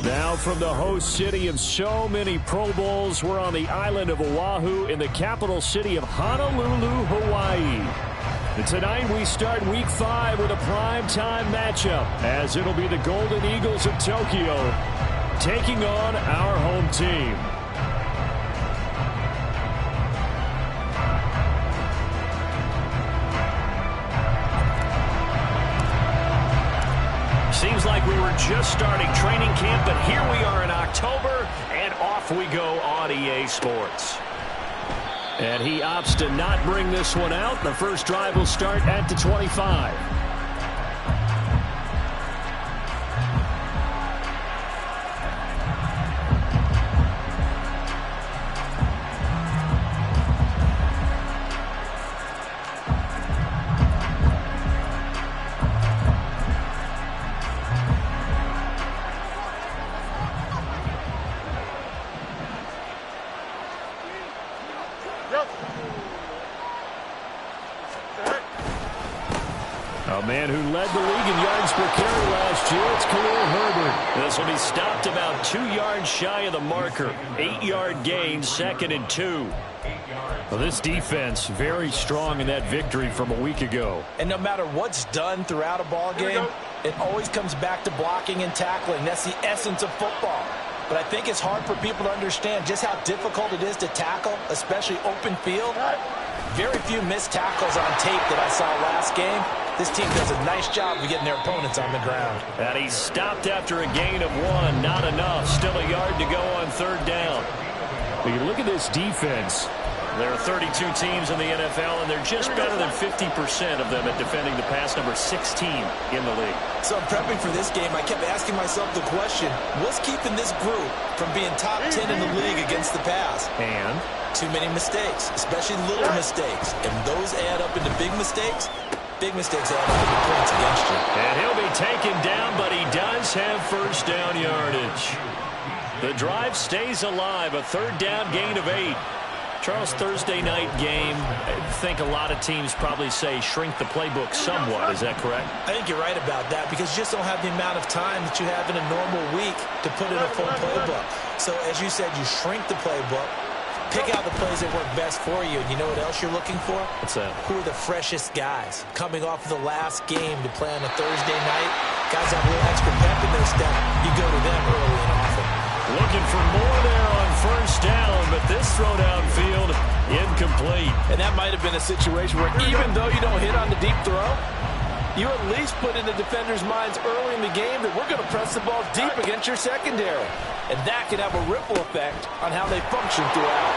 Now from the host city of so many Pro Bowls, we're on the island of Oahu in the capital city of Honolulu, Hawaii. And tonight we start Week 5 with a primetime matchup, as it'll be the Golden Eagles of Tokyo taking on our home team. Seems like we were just starting training camp, but here we are in October, and off we go on EA Sports. And he opts to not bring this one out. The first drive will start at the 25. A man who led the league in yards per carry last year, it's Khalil Herbert. This will be stopped about 2 yards shy of the marker. 8-yard gain, 2nd and 2. Well, this defense very strong in that victory from a week ago. And no matter what's done throughout a ball game, it always comes back to blocking and tackling. That's the essence of football. But I think it's hard for people to understand just how difficult it is to tackle, especially open field. Very few missed tackles on tape that I saw last game. This team does a nice job of getting their opponents on the ground. And he's stopped after a gain of 1. Not enough. Still a yard to go on 3rd down. But you look at this defense. There are 32 teams in the NFL, and they're just better than 50% of them at defending the pass, number 16 in the league. So in prepping for this game, I kept asking myself the question, what's keeping this group from being top 10 in the league against the pass? And? Too many mistakes, especially little mistakes. And those add up into big mistakes. Big mistakes add up into points against you. And he'll be taken down, but he does have first down yardage. The drive stays alive, a 3rd down gain of 8. Charles, Thursday night game, I think a lot of teams probably say shrink the playbook somewhat. Is that correct? I think you're right about that because you just don't have the amount of time that you have in a normal week to put in a full playbook. So as you said, you shrink the playbook, pick out the plays that work best for you, and you know what else you're looking for? What's that? Who are the freshest guys coming off of the last game to play on a Thursday night? Guys have a little extra pep in their step. You go to them early and often. Looking for more there on 1st down, but this throw downfield incomplete. And that might have been a situation where even though you don't hit on the deep throw, you at least put in the defenders' minds early in the game that we're going to press the ball deep against your secondary. And that could have a ripple effect on how they function throughout.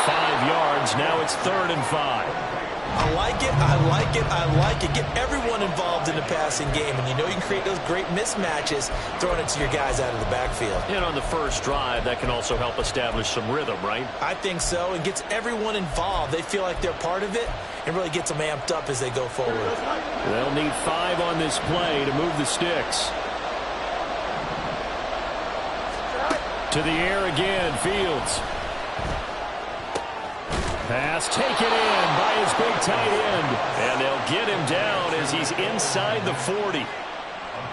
5 yards, now it's 3rd and 5. I like it, I like it, I like it. Get everyone involved in the passing game, and you know you can create those great mismatches throwing it to your guys out of the backfield. And on the first drive, that can also help establish some rhythm, right? I think so. It gets everyone involved. They feel like they're part of it, and really gets them amped up as they go forward. They'll need 5 on this play to move the sticks. To the air again, Fields. Pass taken in by his big tight end. And they'll get him down as he's inside the 40.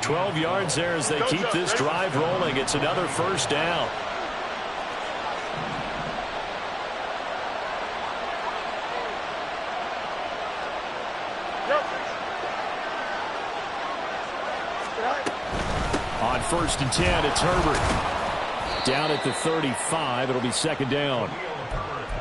12 yards there as they keep this drive rolling. It's another 1st down. On 1st and 10, it's Herbert. Down at the 35, it'll be 2nd down.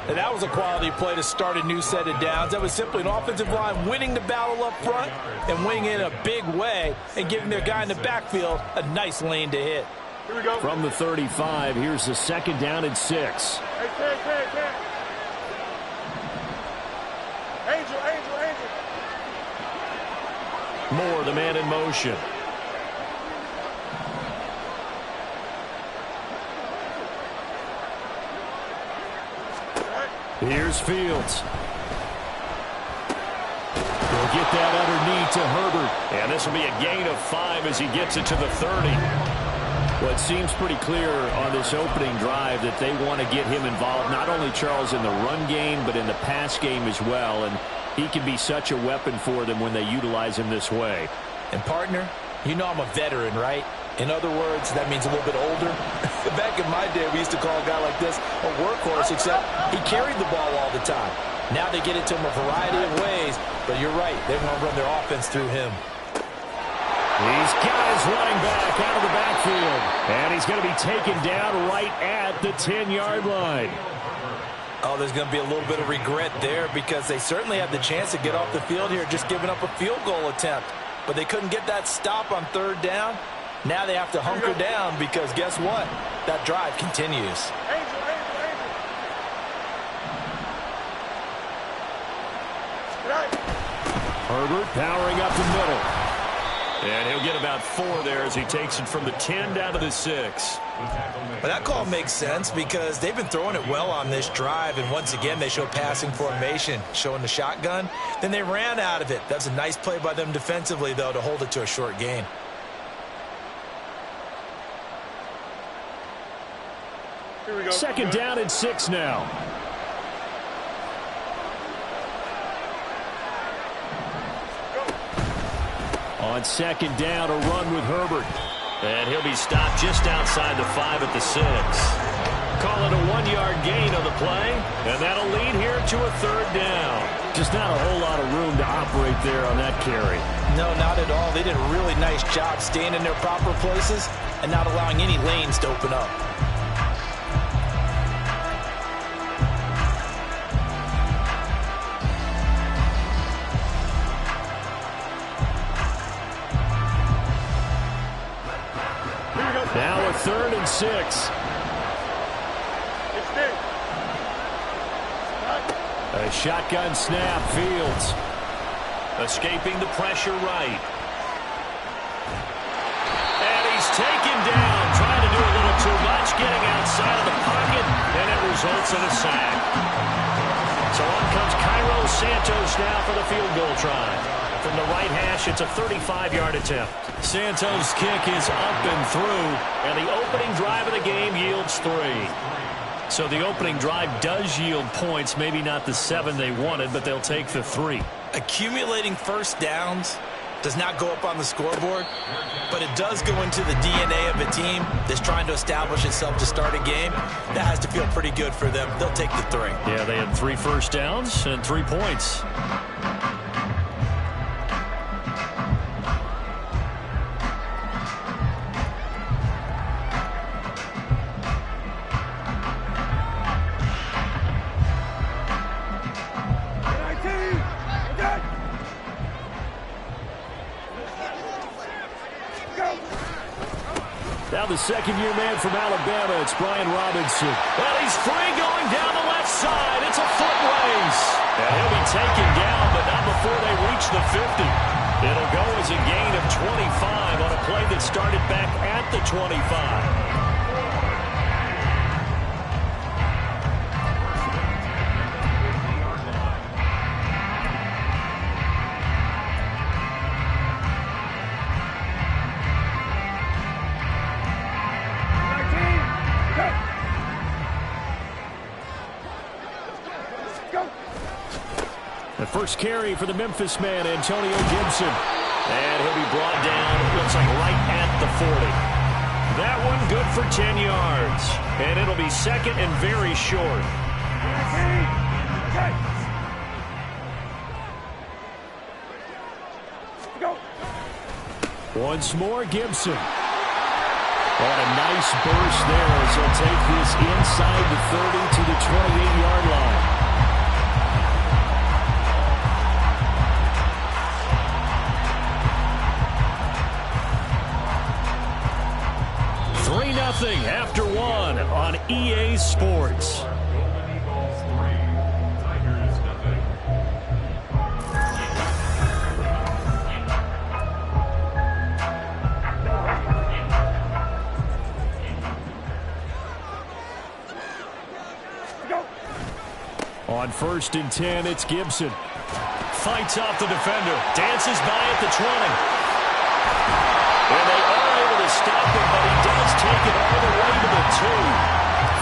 And that was a quality play to start a new set of downs. That was simply an offensive line winning the battle up front and winning in a big way and giving their guy in the backfield a nice lane to hit. Here we go. From the 35, here's the 2nd down and 6. Angel. Moore, the man in motion. Here's Fields. They'll get that underneath to Herbert. And this will be a gain of 5 as he gets it to the 30. Well, it seems pretty clear on this opening drive that they want to get him involved, not only, Charles, in the run game, but in the pass game as well. And he can be such a weapon for them when they utilize him this way. And, partner, you know I'm a veteran, right? In other words, that means a little bit older. Back in my day, we used to call a guy like this a workhorse, except he carried the ball all the time. Now they get it to him a variety of ways, but you're right. They want to run their offense through him. He's got his running back out of the backfield, and he's going to be taken down right at the 10-yard line. Oh, there's going to be a little bit of regret there because they certainly had the chance to get off the field here, just giving up a field goal attempt. But they couldn't get that stop on third down. Now they have to hunker down because guess what? That drive continues. Herbert powering up the middle. And he'll get about 4 there as he takes it from the 10 down to the 6. But that call makes sense because they've been throwing it well on this drive, and once again they show passing formation, showing the shotgun. Then they ran out of it. That's a nice play by them defensively, though, to hold it to a short gain. Here we go. Second down and 6 now. On second down, a run with Herbert. And he'll be stopped just outside the 5 at the 6. Call it a 1-yard gain on the play, and that'll lead here to a third down. Just not a whole lot of room to operate there on that carry. No, not at all. They did a really nice job staying in their proper places and not allowing any lanes to open up. Now a 3rd and 6. A shotgun snap, Fields. Escaping the pressure right. And he's taken down, trying to do a little too much, getting outside of the pocket, and it results in a sack. So on comes Cairo Santos now for the field goal try. From the right hash, it's a 35-yard attempt. Santos' kick is up and through, and the opening drive of the game yields 3. So the opening drive does yield points, maybe not the 7 they wanted, but they'll take the 3. Accumulating first downs does not go up on the scoreboard, but it does go into the DNA of a team that's trying to establish itself to start a game. That has to feel pretty good for them. They'll take the 3. Yeah, they had 3 first downs and 3 points. Now the second-year man from Alabama, it's Brian Robinson. Well, he's free going down the left side. It's a foot race. And he'll be taken down, but not before they reach the 50. It'll go as a gain of 25 on a play that started back at the 25. The first carry for the Memphis man, Antonio Gibson. And he'll be brought down, looks like right at the 40. That one good for 10 yards. And it'll be second and very short. Once more, Gibson. What a nice burst there as he'll take this inside the 30 to the 28-yard line. 3-0 after 1 on EA Sports. On 1st and 10, it's Gibson. Fights off the defender. Dances by at the 20. And they are able to stop him, but he does take it all the way to the 2.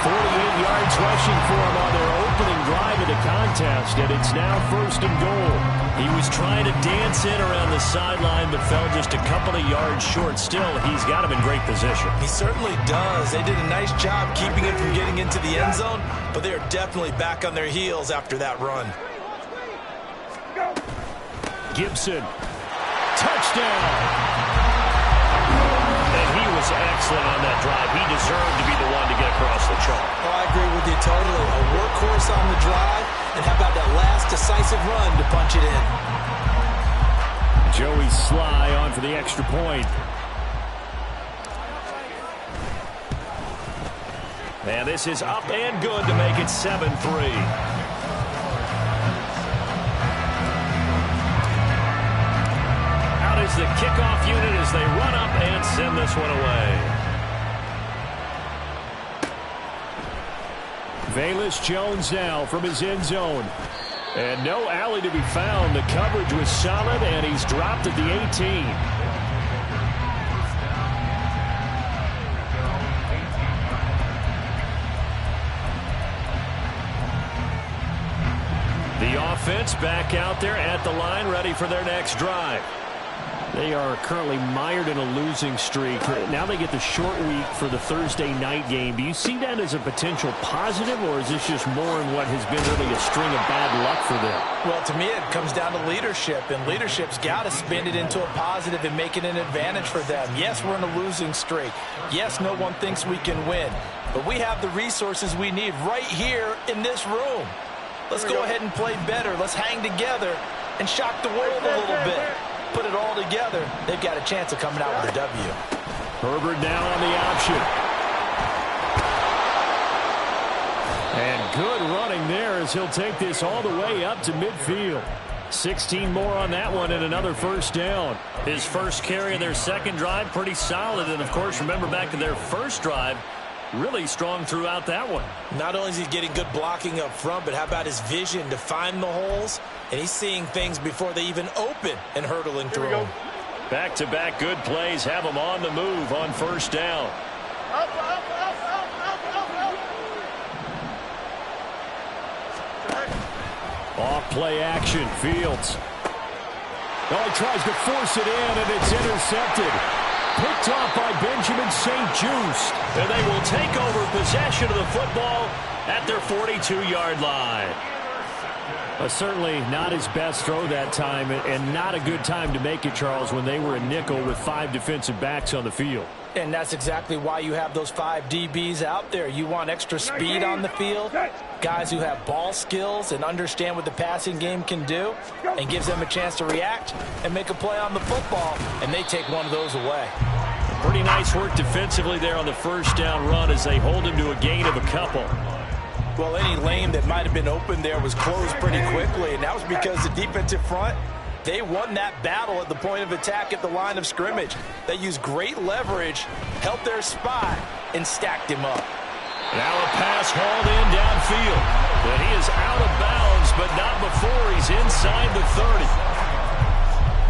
48 yards rushing for him on their opening drive of the contest, and it's now 1st and goal. He was trying to dance in around the sideline, but fell just a couple of yards short. Still, he's got him in great position. He certainly does. They did a nice job keeping him from getting into the end zone, but they're definitely back on their heels after that run. Gibson. Touchdown. And he was excellent on that drive. He deserved to be the one to get across the chalk. Oh, I agree with you totally. A workhorse on the drive, and how about that last decisive run to punch it in? Joey Sly on for the extra point. And this is up and good to make it 7-3. Out is the kickoff unit as they run up and send this one away. Velus Jones now from his end zone. And no alley to be found. The coverage was solid, and he's dropped at the 18. The offense back out there at the line, ready for their next drive. They are currently mired in a losing streak. Now they get the short week for the Thursday night game. Do you see that as a potential positive, or is this just more in what has been really a string of bad luck for them? Well, to me, it comes down to leadership, and leadership's got to spin it into a positive and make it an advantage for them. Yes, we're in a losing streak. Yes, no one thinks we can win, but we have the resources we need right here in this room. Let's go ahead and play better. Let's hang together and shock the world a little bit. Put it all together, they've got a chance of coming out with a W. Herbert now on the option. And good running there as he'll take this all the way up to midfield. 16 more on that one and another first down. His first carry of their second drive, pretty solid. And, of course, remember back to their first drive, really strong throughout that one. Not only is he getting good blocking up front, but how about his vision to find the holes? And he's seeing things before they even open and hurtling through them. Back-to-back good plays have him on the move on first down. Off play action, Fields. Oh, he tries to force it in, and it's intercepted. Picked off by Benjamin St-Juste. And they will take over possession of the football at their 42-yard line. Certainly not his best throw that time, and not a good time to make it, Charles, when they were a nickel with 5 defensive backs on the field. And that's exactly why you have those 5 DBs out there. You want extra speed on the field, guys who have ball skills and understand what the passing game can do, and gives them a chance to react and make a play on the football, and they take one of those away. Pretty nice work defensively there on the first down run as they hold him to a gain of a couple. Well, any lane that might have been open there was closed pretty quickly, and that was because the defensive front, they won that battle at the point of attack at the line of scrimmage. They used great leverage, held their spot, and stacked him up. Now a pass hauled in downfield. But he is out of bounds, but not before he's inside the 30.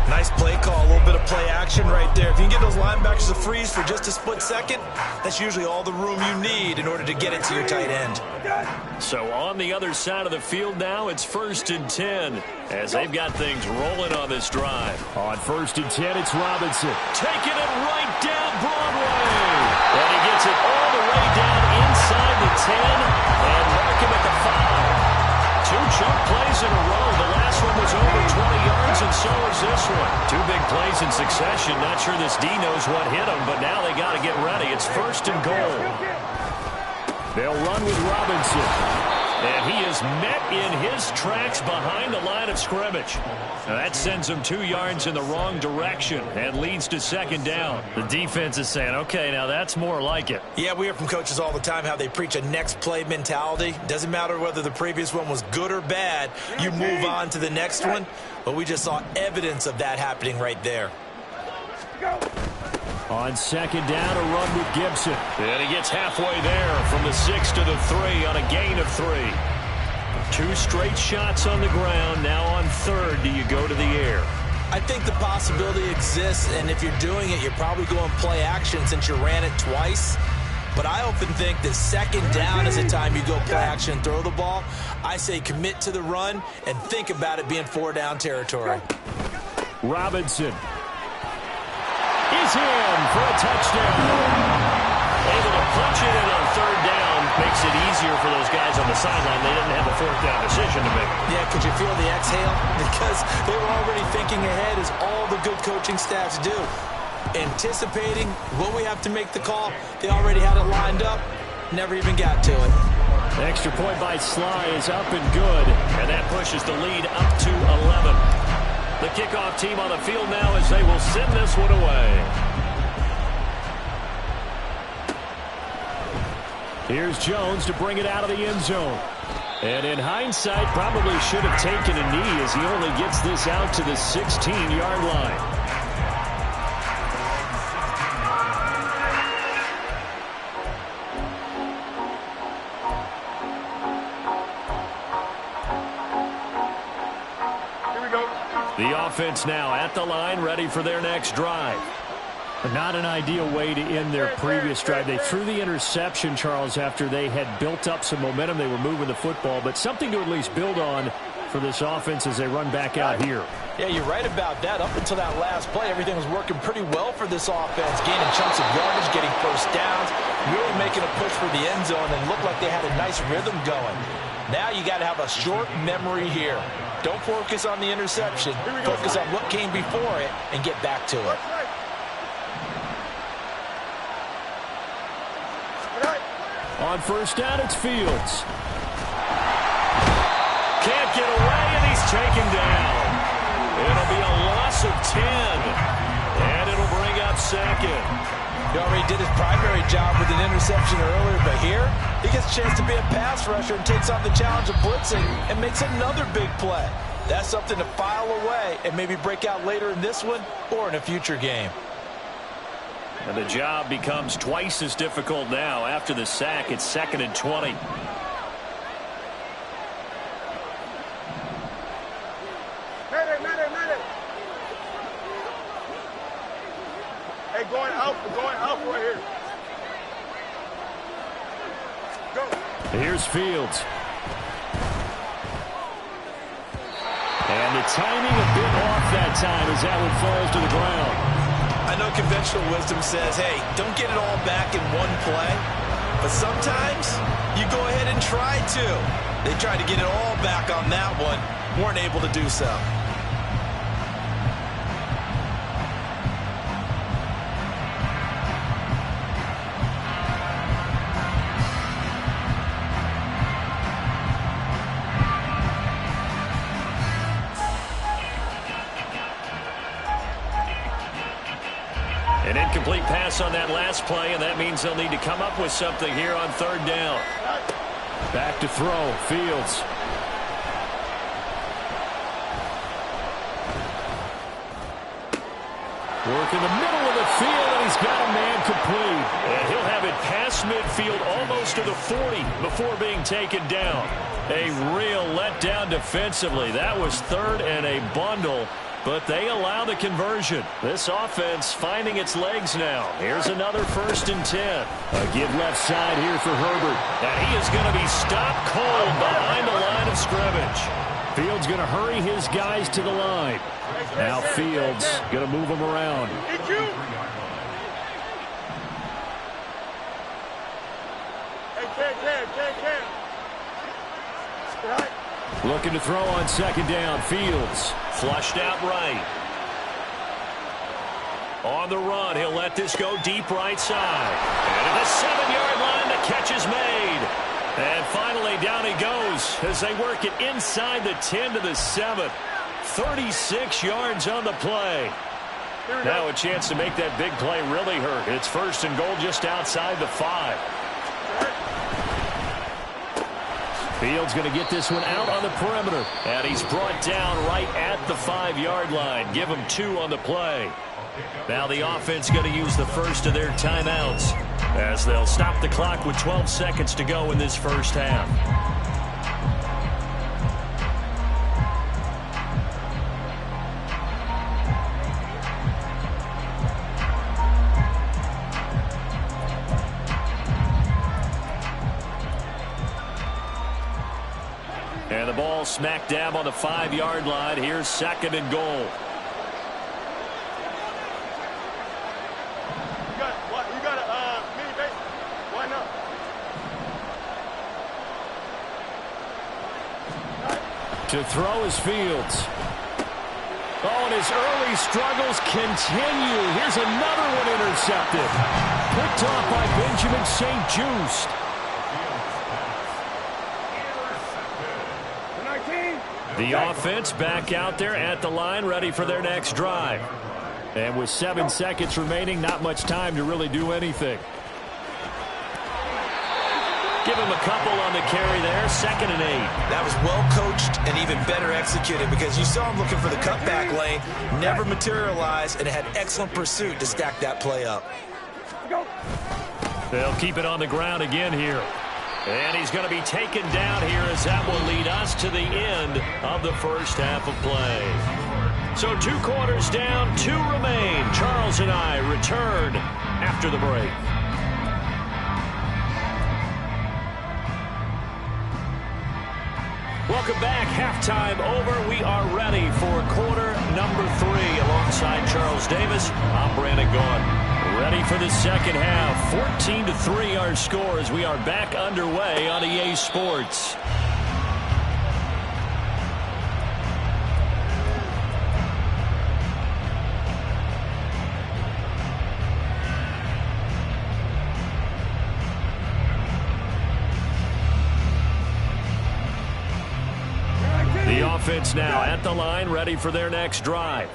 Nice play call, a little bit of play action right there. If you can get those linebackers to freeze for just a split second, that's usually all the room you need in order to get it to your tight end. So on the other side of the field now, it's 1st and 10 as they've got things rolling on this drive. On 1st and 10, it's Robinson. Taking it right down Broadway. And he gets it all the way down inside the 10 and mark him at the 5. 2 chunk plays in a row. The last one was over 20 yards, and so is this one. 2 big plays in succession. Not sure this D knows what hit him, but now they got to get ready. It's 1st and goal. They'll run with Robinson. And he is met in his tracks behind the line of scrimmage. Now that sends him 2 yards in the wrong direction and leads to 2nd down. The defense is saying, okay, now that's more like it. Yeah, we hear from coaches all the time how they preach a next play mentality. Doesn't matter whether the previous one was good or bad. You move on to the next one. But we just saw evidence of that happening right there. On 2nd down, a run with Gibson. And he gets halfway there from the 6 to the 3 on a gain of 3. 2 straight shots on the ground. Now on 3rd, do you go to the air? I think the possibility exists, and if you're doing it, you're probably going play action since you ran it twice. But I often think that second down is the time you go play action and throw the ball. I say commit to the run and think about it being 4-down territory. Robinson is in for a touchdown. Able to punch it in on third down makes it easier for those guys on the sideline. They didn't have a fourth down decision to make. Yeah, could you feel the exhale? Because they were already thinking ahead, as all the good coaching staffs do. Anticipating what we have to make the call. They already had it lined up. Never even got to it. Extra point by Sly is up and good. And that pushes the lead up to 11. The kickoff team on the field now as they will send this one away. Here's Jones to bring it out of the end zone. And in hindsight, probably should have taken a knee as he only gets this out to the 16-yard line. Here we go. The offense now at the line, ready for their next drive. Not an ideal way to end their previous drive. They threw the interception, Charles, after they had built up some momentum. They were moving the football, but something to at least build on for this offense as they run back out here. Yeah, you're right about that. Up until that last play, everything was working pretty well for this offense. Gaining chunks of yardage, getting first downs, really making a push for the end zone, and looked like they had a nice rhythm going. Now you got to have a short memory here. Don't focus on the interception. Focus on what came before it and get back to it. On first down, it's Fields. Can't get away, and he's taken down. It'll be a loss of 10. And it'll bring up second. He already did his primary job with an interception earlier, but here he gets a chance to be a pass rusher and takes on the challenge of blitzing and makes another big play. That's something to file away and maybe break out later in this one or in a future game. And the job becomes twice as difficult now. After the sack, it's 2nd and 20. Hey, going out right here. Go. Here's Fields. And the timing a bit off that time as that one falls to the ground. I know conventional wisdom says, hey, don't get it all back in one play. But sometimes you go ahead and try to. They tried to get it all back on that one. Weren't able to do so. An incomplete pass on that last play, and that means they'll need to come up with something here on third down. Back to throw, Fields. Work in the middle of the field, and he's got a man complete. And he'll have it past midfield almost to the 40 before being taken down. A real letdown defensively. That was third and a bundle. But they allow the conversion. This offense finding its legs now. Here's another 1st and 10. A give left side here for Herbert. And he is going to be stopped cold behind the line of scrimmage. Fields going to hurry his guys to the line. Now Fields going to move them around. Looking to throw on 2nd down. Fields. Flushed out right. On the run, he'll let this go deep right side. And at the 7-yard line, the catch is made. And finally, down he goes as they work it inside the 10 to the 7. 36 yards on the play. Now a chance to make that big play really hurt. It's 1st and goal just outside the 5. Fields going to get this one out on the perimeter. And he's brought down right at the 5-yard line. Give him 2 on the play. Now the offense going to use the first of their timeouts as they'll stop the clock with 12 seconds to go in this first half. And the ball smack dab on the 5-yard line. Here's 2nd and goal. You got a mini base. Why not? To throw is Fields. Oh, and his early struggles continue. Here's another one intercepted. Picked off by Benjamin St-Juste. The offense back out there at the line, ready for their next drive. And with 7 seconds remaining, not much time to really do anything. Give him a couple on the carry there. 2nd and 8. That was well coached and even better executed because you saw him looking for the cutback lane, never materialized, and had excellent pursuit to stack that play up. They'll keep it on the ground again here. And he's going to be taken down here as that will lead us to the end of the first half of play. So 2 quarters down, 2 remain. Charles and I return after the break. Welcome back. Halftime over. We are ready for quarter number 3. Alongside Charles Davis, I'm Brandon Gaudin. Ready for the second half. 14-3 our score as we are back underway on EA Sports. The offense now at the line, ready for their next drive.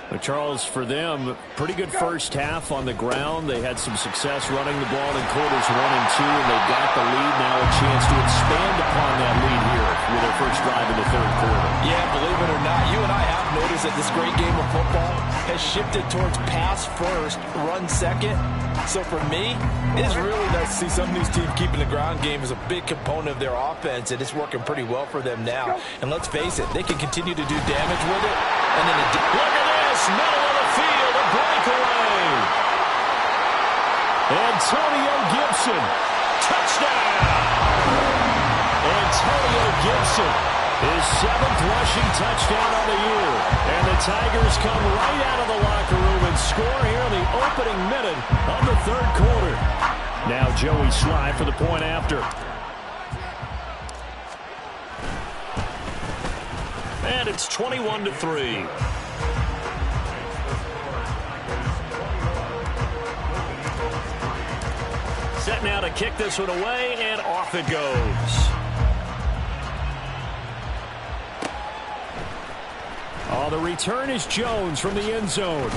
But Charles, for them, pretty good first half on the ground. They had some success running the ball in quarters 1 and 2, and they got the lead. Now a chance to expand upon that lead here with their first drive in the 3rd quarter. Yeah, believe it or not, you and I have noticed that this great game of football has shifted towards pass first, run second. So for me, it is really nice to see some of these teams keeping the ground game as a big component of their offense, and it's working pretty well for them now. And let's face it, they can continue to do damage with it. And then look at this, middle of the field, a breakaway. Antonio Gibson, touchdown. Antonio Gibson, his 7th rushing touchdown on the year. And the Tigers come right out of the locker room and score here in the opening minute of the 3rd quarter. Now Joey Slye for the point after. And it's 21-3. Set now to kick this one away, and off it goes. Oh, the return is Jones from the end zone.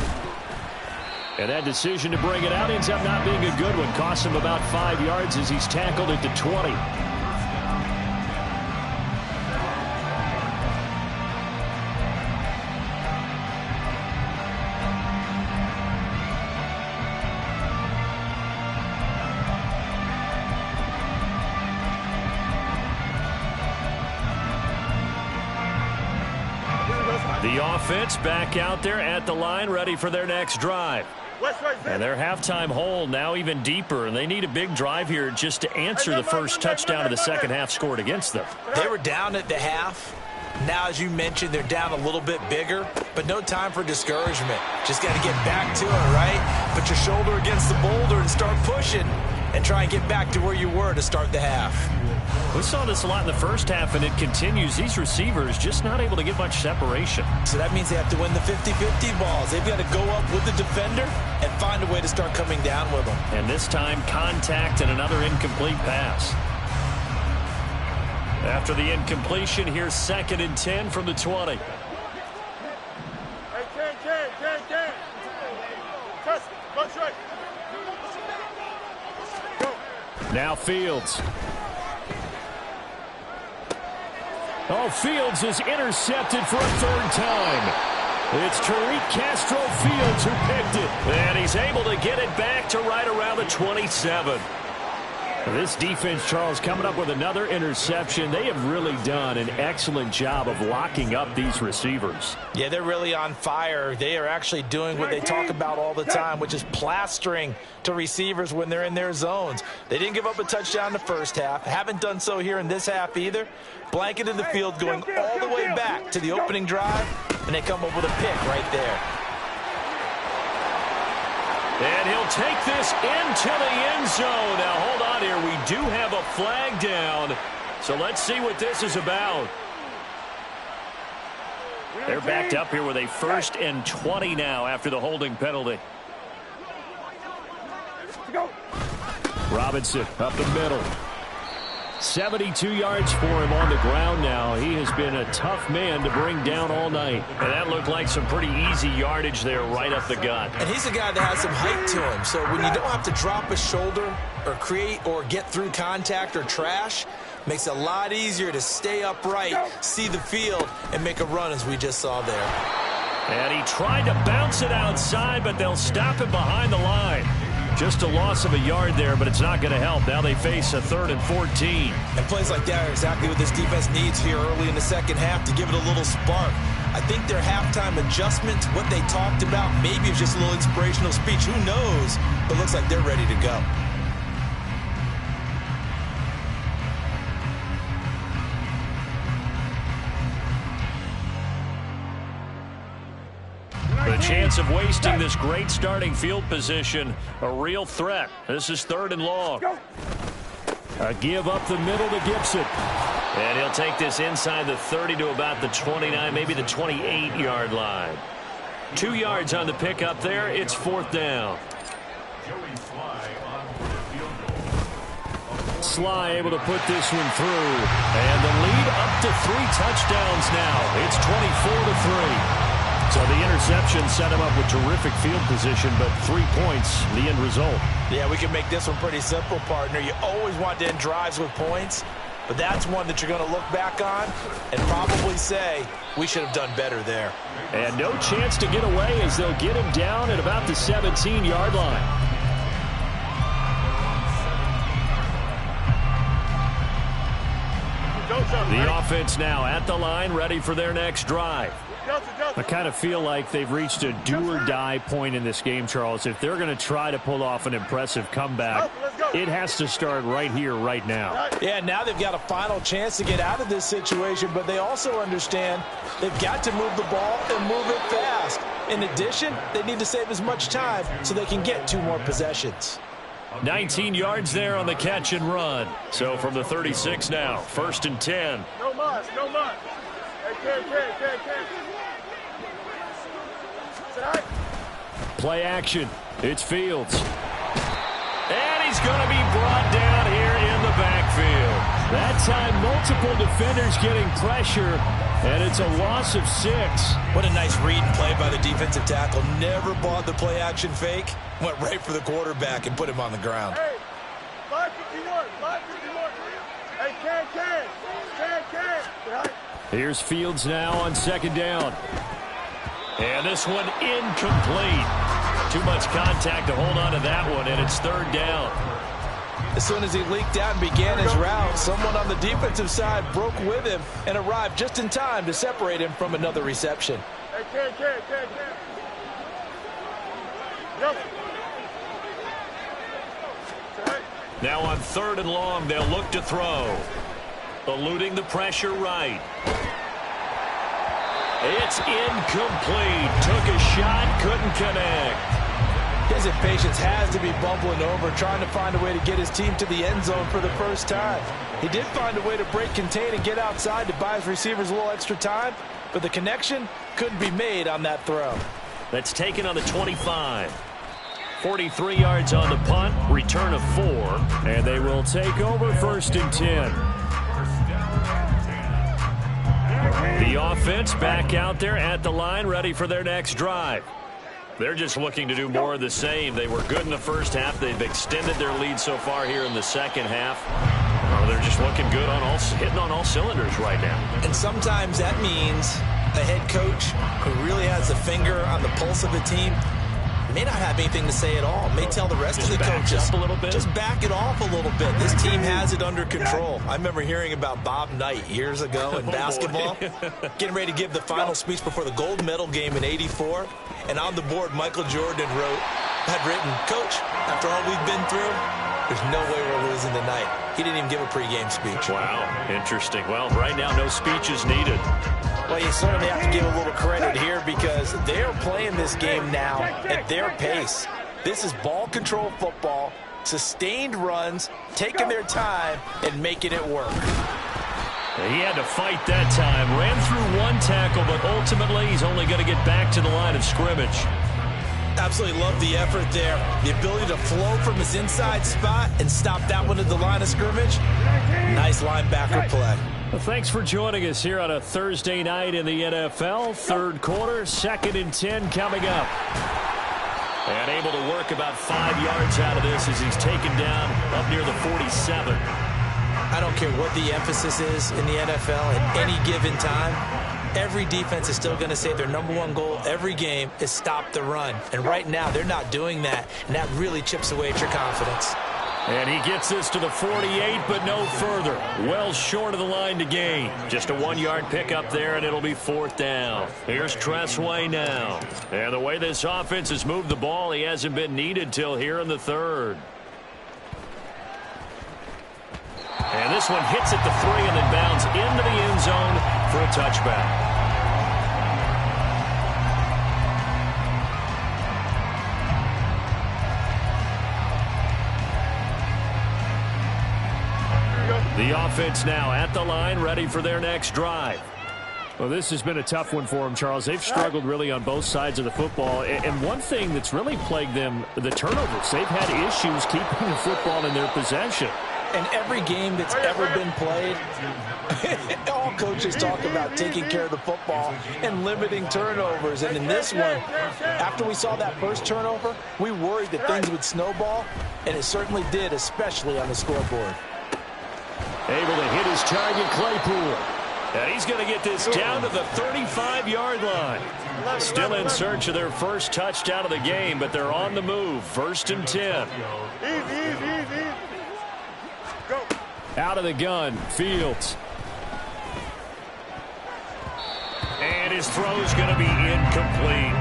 And that decision to bring it out ends up not being a good one. Costs him about 5 yards as he's tackled at the 20. The offense back out there at the line, ready for their next drive. And their halftime hole now even deeper, and they need a big drive here just to answer the first touchdown of the second half scored against them. They were down at the half. Now, as you mentioned, they're down a little bit bigger, but no time for discouragement. Just got to get back to it, right? Put your shoulder against the boulder and start pushing and try and get back to where you were to start the half. We saw this a lot in the first half, and it continues. These receivers just not able to get much separation. So that means they have to win the 50-50 balls. They've got to go up with the defender and find a way to start coming down with them. And this time, contact and another incomplete pass. After the incompletion, here's 2nd and 10 from the 20. Hey, 10. Trust, go straight. Go. Now Fields. Oh, Fields is intercepted for a 3rd time. It's Tariq Castro Fields who picked it. And he's able to get it back to right around the 27. This defense, Charles, coming up with another interception. They have really done an excellent job of locking up these receivers. Yeah, they're really on fire. They are actually doing what they talk about all the time, which is plastering to receivers when they're in their zones. They didn't give up a touchdown in the first half. Haven't done so here in this half either. Blanketed the field going all the way back to the opening drive, and they come up with a pick right there. And he'll take this into the end zone. Now, hold on here. We do have a flag down. So let's see what this is about. They're backed up here with a 1st and 20 now after the holding penalty. Robinson up the middle. 72 yards for him on the ground now. He has been a tough man to bring down all night. And that looked like some pretty easy yardage there right up the gut. And he's a guy that has some height to him. So when you don't have to drop a shoulder or create or get through contact or trash, makes it a lot easier to stay upright, see the field, and make a run as we just saw there. And he tried to bounce it outside, but they'll stop him behind the line. Just a loss of a yard there, but it's not going to help. Now they face a 3rd and 14. And plays like that are exactly what this defense needs here early in the second half to give it a little spark. I think their halftime adjustments, what they talked about, maybe it's just a little inspirational speech. Who knows? But looks like they're ready to go. The chance of wasting this great starting field position, a real threat. This is 3rd and long. A give up the middle to Gibson. And he'll take this inside the 30 to about the 29, maybe the 28-yard line. 2 yards on the pickup there. It's 4th down. Sly able to put this one through. And the lead up to 3 touchdowns now. It's 24-3. So the interception set him up with terrific field position, but 3 points, the end result. Yeah, we can make this one pretty simple, partner. You always want to end drives with points, but that's one that you're going to look back on and probably say, we should have done better there. And no chance to get away as they'll get him down at about the 17-yard line. The offense now at the line, ready for their next drive. I kind of feel like they've reached a do-or-die point in this game, Charles. If they're going to try to pull off an impressive comeback, it has to start right here, right now. Yeah, now they've got a final chance to get out of this situation, but they also understand they've got to move the ball and move it fast. In addition, they need to save as much time so they can get 2 more possessions. 19 yards there on the catch and run. So from the 36 now, 1st and 10. No muss, no muss. Hey, Play action. It's Fields. And he's going to be brought down here in the backfield. That time, multiple defenders getting pressure, and it's a loss of 6. What a nice read and play by the defensive tackle. Never bought the play action fake. Went right for the quarterback and put him on the ground. Hey, 551, 551. Hey, can. Here's Fields now on 2nd down. And this one incomplete. Too much contact to hold on to that one, and it's 3rd down. As soon as he leaked out and began his route, someone on the defensive side broke with him and arrived just in time to separate him from another reception. Hey, can. Yep. Now on 3rd and long, they'll look to throw. Eluding the pressure right. It's incomplete. Took a shot, couldn't connect. His impatience has to be bubbling over, trying to find a way to get his team to the end zone for the first time. He did find a way to break contain and get outside to buy his receivers a little extra time, but the connection couldn't be made on that throw. That's taken on the 25. 43 yards on the punt, return of 4, and they will take over 1st and 10. The offense back out there at the line, ready for their next drive. They're just looking to do more of the same. They were good in the first half. They've extended their lead so far here in the second half. They're just looking good hitting on all cylinders right now. And sometimes that means a head coach who really has a finger on the pulse of the team may not have anything to say at all. May tell the rest of the coaches, a little bit. just back it off a little bit. This team has it under control. I remember hearing about Bob Knight years ago in basketball, getting ready to give the final speech before the gold medal game in '84. And on the board, Michael Jordan had written, "Coach, after all we've been through, there's no way we're losing tonight." He didn't even give a pregame speech. Wow, interesting. Well, right now, no speech is needed. Well, you certainly have to give a little credit here because they're playing this game now at their pace. This is ball control football, sustained runs, taking their time, and making it work. He had to fight that time. Ran through one tackle, but ultimately he's only going to get back to the line of scrimmage. Absolutely love the effort there. The ability to flow from his inside spot and stop that one at the line of scrimmage. Nice linebacker play. Well, thanks for joining us here on a Thursday night in the NFL. Third quarter, 2nd and 10 coming up. And able to work about 5 yards out of this as he's taken down up near the 47. I don't care what the emphasis is in the NFL at any given time. Every defense is still going to say their #1 goal every game is stop the run. And right now, they're not doing that, and that really chips away at your confidence. And he gets this to the 48, but no further. Well short of the line to gain. Just a 1-yard pickup there, and it'll be 4th down. Here's Tressway now. And the way this offense has moved the ball, he hasn't been needed till here in the 3rd. And this one hits at the 3 and then bounds into the end zone for a touchback. The offense now at the line, ready for their next drive. Well, this has been a tough one for them, Charles. They've struggled really on both sides of the football. And one thing that's really plagued them, the turnovers. They've had issues keeping the football in their possession. In every game that's ever been played, all coaches talk about taking care of the football and limiting turnovers. And in this one, after we saw that first turnover, we worried that things would snowball, and it certainly did, especially on the scoreboard. Able to hit his target, Claypool. And he's going to get this down to the 35-yard line. Still in search of their first touchdown of the game, but they're on the move. 1st and 10. Easy. Go. Out of the gun, Fields. And his throw's going to be incomplete.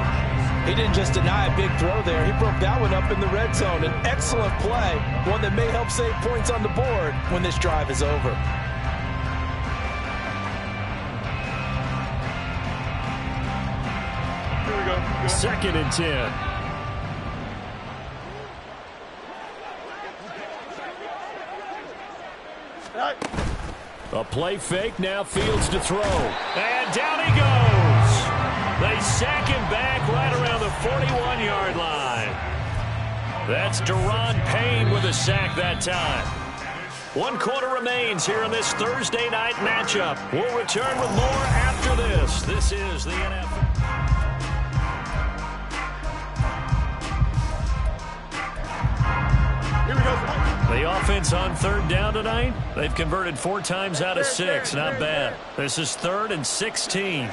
He didn't just deny a big throw there. He broke that one up in the red zone. An excellent play, one that may help save points on the board when this drive is over. Here we go. 2nd and 10. A play fake, now Fields to throw. And down he goes. They sack him back right around the 41-yard line. That's Daron Payne with a sack that time. 1 quarter remains here in this Thursday night matchup. We'll return with more after this. This is the NFL. Here we go. The offense on 3rd down tonight, they've converted 4 times out of 6. Not bad. This is 3rd and 16.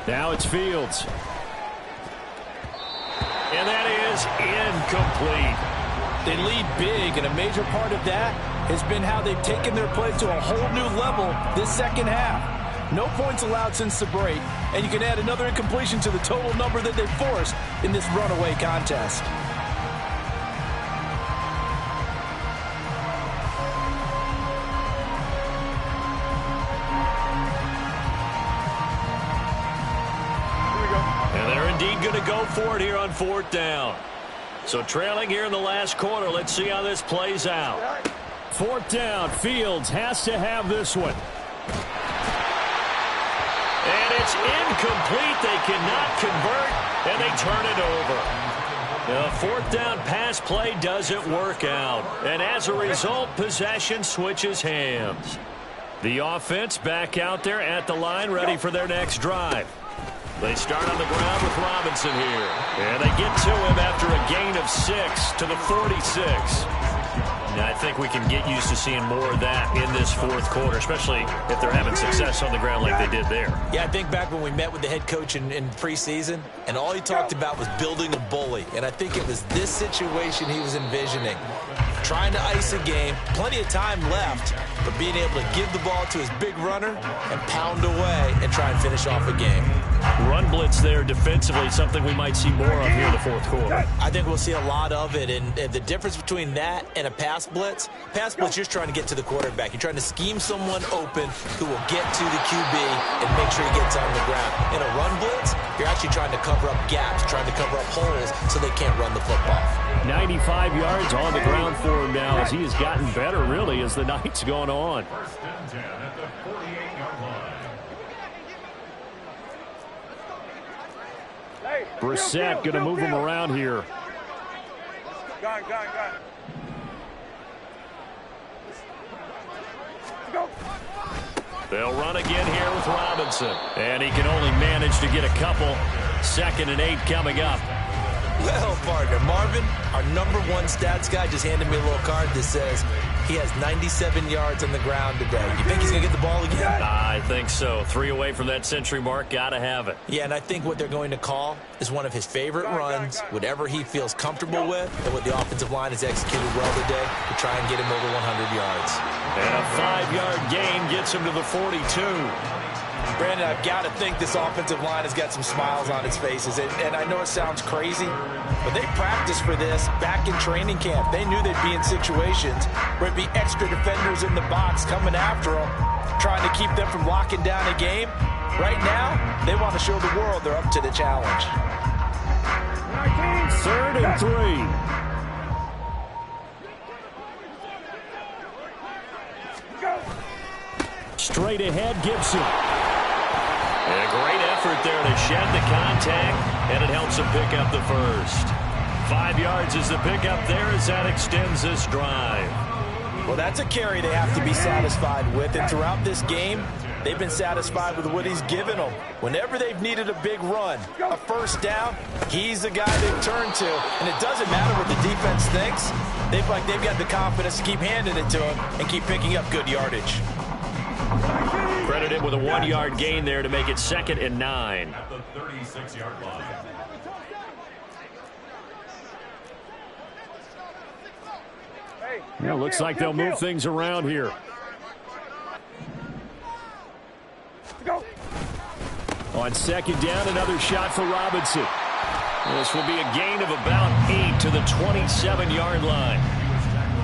Now it's Fields. And that is incomplete. They lead big, and a major part of that has been how they've taken their play to a whole new level this second half. No points allowed since the break, and you can add another incompletion to the total number that they've forced in this runaway contest. Going to go for it here on 4th down. So trailing here in the last quarter. Let's see how this plays out. 4th down. Fields has to have this one. And it's incomplete. They cannot convert, and they turn it over. The 4th down pass play doesn't work out. And as a result, possession switches hands. The offense back out there at the line, ready for their next drive. They start on the ground with Robinson here. And they get to him after a gain of 6 to the 46. And I think we can get used to seeing more of that in this fourth quarter, especially if they're having success on the ground like they did there. Yeah, I think back when we met with the head coach in preseason, and all he talked about was building a bully. And I think it was this situation he was envisioning. Trying to ice a game, plenty of time left, but being able to give the ball to his big runner and pound away and try and finish off a game. Run blitz there defensively, something we might see more of here in the fourth quarter. I think we'll see a lot of it, and the difference between that and a pass blitz, you're just trying to get to the quarterback. You're trying to scheme someone open who will get to the QB and make sure he gets on the ground. In a run blitz, you're actually trying to cover up gaps, trying to cover up holes so they can't run the football. 95 yards on the ground for him now as he has gotten better, really, as the night's gone on. Brissett going to move him around here. Gone. They'll run again here with Robinson. And he can only manage to get a couple. 2nd and 8 coming up. Well, partner, Marvin, our #1 stats guy, just handed me a little card that says he has 97 yards on the ground today. You think he's going to get the ball again? I think so. 3 away from that century mark. Got to have it. Yeah, and I think what they're going to call is one of his favorite runs, whatever he feels comfortable with, and what the offensive line has executed well today to try and get him over 100 yards. And a 5-yard gain gets him to the 42. Brandon, I've got to think this offensive line has got some smiles on its faces. And I know it sounds crazy, but they practiced for this back in training camp. They knew they'd be in situations where it'd be extra defenders in the box coming after them, trying to keep them from locking down a game. Right now, they want to show the world they're up to the challenge. 3rd and 3. Straight ahead, Gibson. And a great effort there to shed the contact, and it helps him pick up the first. 5 yards is the pickup there as that extends this drive. Well, that's a carry they have to be satisfied with, and throughout this game, they've been satisfied with what he's given them. Whenever they've needed a big run, a first down, he's the guy they've turned to, and it doesn't matter what the defense thinks. They've got the confidence to keep handing it to him and keep picking up good yardage. Credit him with a 1-yard gain there to make it 2nd and 9. At the 36-yard line. Yeah, looks like they'll move things around here. On 2nd down, another shot for Robinson. This will be a gain of about 8 to the 27-yard line.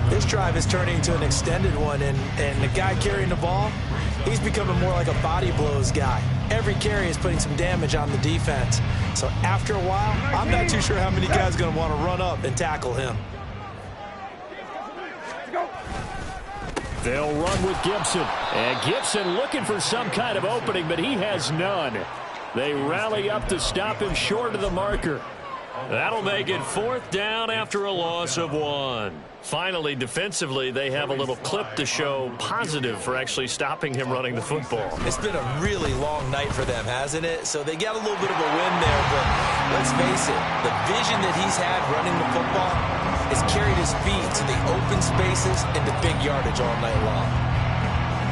This drive is turning into an extended one, and the guy carrying the ball, he's becoming more like a body blows guy. Every carry is putting some damage on the defense. So after a while, I'm not too sure how many guys are going to want to run up and tackle him. They'll run with Gibson. And Gibson looking for some kind of opening, but he has none. They rally up to stop him short of the marker. That'll make it 4th down after a loss of 1. Finally, defensively, they have a little clip to show positive for actually stopping him running the football. It's been a really long night for them, hasn't it? So they got a little bit of a win there, but let's face it, the vision that he's had running the football has carried his feet to the open spaces and the big yardage all night long.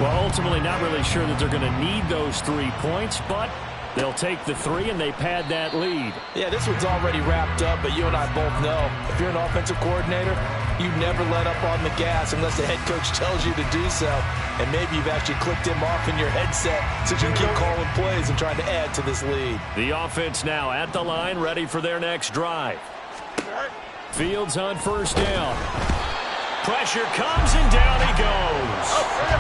Well, ultimately not really sure that they're going to need those 3 points, but they'll take the 3 and they pad that lead. Yeah, this one's already wrapped up, but you and I both know if you're an offensive coordinator, you never let up on the gas unless the head coach tells you to do so. And maybe you've actually clicked him off in your headset so you can keep calling plays and trying to add to this lead. The offense now at the line, ready for their next drive. Fields on 1st down. Pressure comes and down he goes.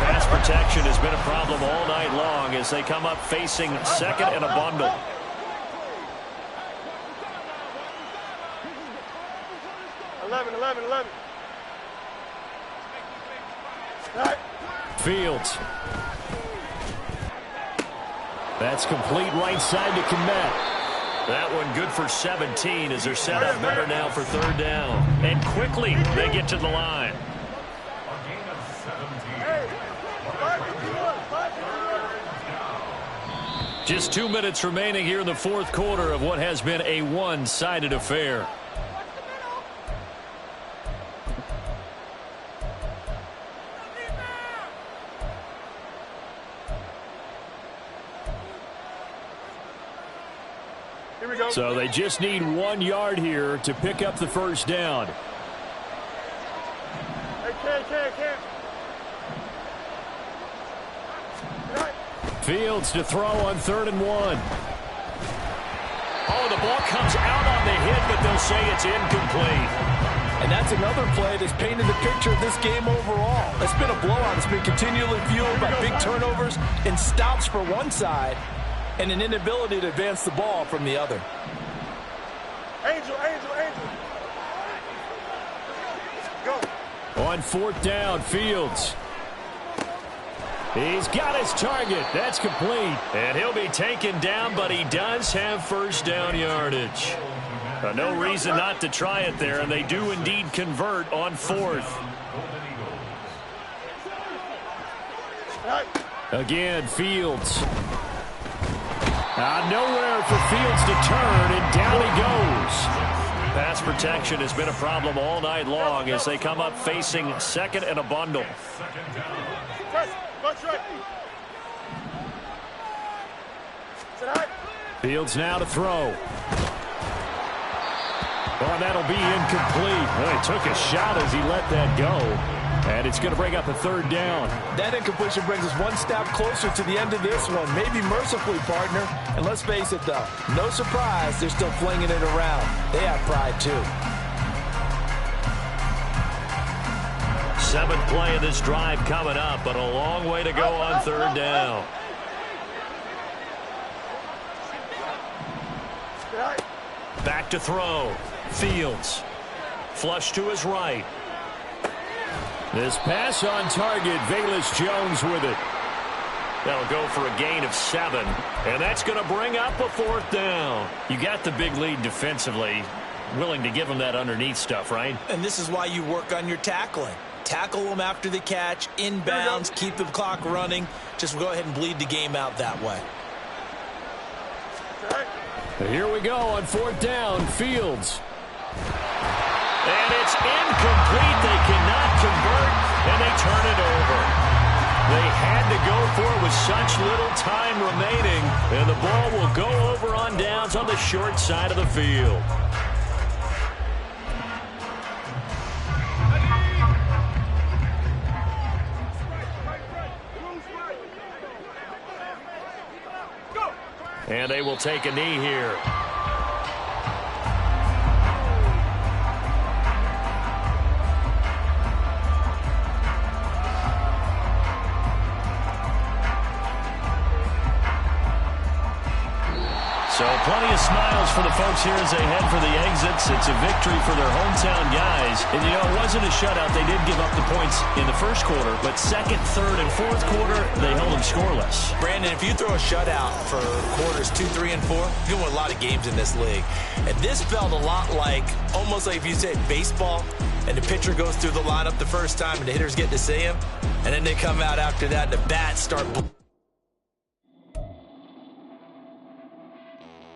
Pass protection has been a problem all night long as they come up facing 2nd and a bundle. Fields. That's complete right side to Kmet. That one good for 17 as they're set up better now for 3rd down. And quickly they get to the line. Just 2 minutes remaining here in the 4th quarter of what has been a one-sided affair. Here we go. So they just need 1 yard here to pick up the first down. Hey, Cam. Fields to throw on 3rd and 1. Oh, the ball comes out on the hit, but they'll say it's incomplete. And that's another play that's painted the picture of this game overall. It's been a blowout. It's been continually fueled by big turnovers and stops for one side and an inability to advance the ball from the other. Angel. Go. On 4th down, Fields. He's got his target. That's complete. And he'll be taken down, but he does have first down yardage. No reason not to try it there, and they do indeed convert on 4th. Again, Fields. Nowhere for Fields to turn, and down he goes. Pass protection has been a problem all night long as they come up facing 2nd and a bundle. Fields now to throw. Oh, that'll be incomplete. Well, he took a shot as he let that go. And it's going to bring up a 3rd down. That incompletion brings us one step closer to the end of this one. Maybe mercifully, partner. And let's face it, though. No surprise, they're still flinging it around. They have pride, too. 7th play of this drive coming up, but a long way to go on 3rd down. Back to throw. Fields. Flush to his right. This pass on target, Velus Jones with it. That'll go for a gain of 7, and that's going to bring up a 4th down. You got the big lead defensively. Willing to give them that underneath stuff, right? And this is why you work on your tackling. Tackle them after the catch, inbounds, keep the clock running. Just go ahead and bleed the game out that way. Here we go on 4th down, Fields. And it's incomplete. They cannot convert, and they turn it over. They had to go for it with such little time remaining, and the ball will go over on downs on the short side of the field. And they will take a knee here. So plenty of smiles for the folks here as they head for the exits. It's a victory for their hometown guys. And, you know, it wasn't a shutout. They did give up the points in the first quarter. But 2nd, 3rd, and 4th quarter, they held them scoreless. Brandon, if you throw a shutout for quarters 2, 3, and 4, you win a lot of games in this league. And this felt a lot like, almost like if you say baseball, and the pitcher goes through the lineup the first time and the hitters get to see him, and then they come out after that and the bats start